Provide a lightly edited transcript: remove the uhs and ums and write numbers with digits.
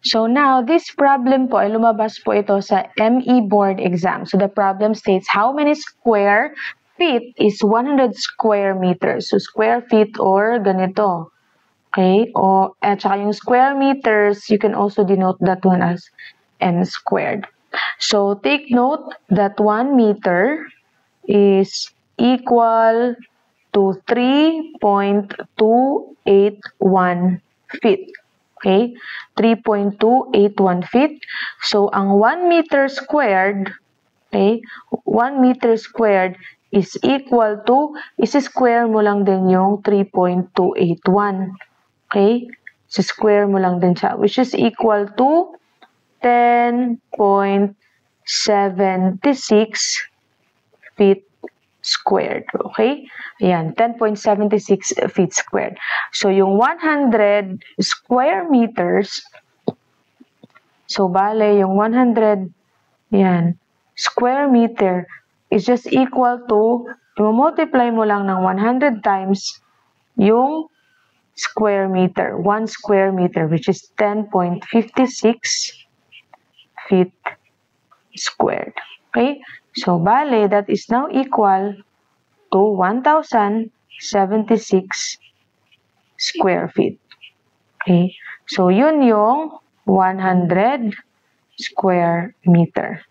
So now, this problem po ay lumabas po ito sa ME board exam. So the problem states how many square feet is 100 square meters. So square feet or ganito. Okay? O, at saka yung square meters, you can also denote that one as m squared. So take note that 1 meter is equal to 3.281 feet. Okay? 3.281 feet. So, ang 1 meter squared, okay, 1 meter squared is equal to, isi-square mo lang din yung 3.281. Okay? Isi-square mo lang din siya, which is equal to 10.76 feet squared. Okay? Ayan, 10.76 feet squared. So, yung 100 square meters, so, bale, yung 100, yan, square meter is just equal to, multiply mo lang ng 100 times yung square meter, 1 square meter, which is 10.56 feet squared. Okay? So, bale, that is now equal to 1,076 square feet. Okay? So, yun yung 100 square meter.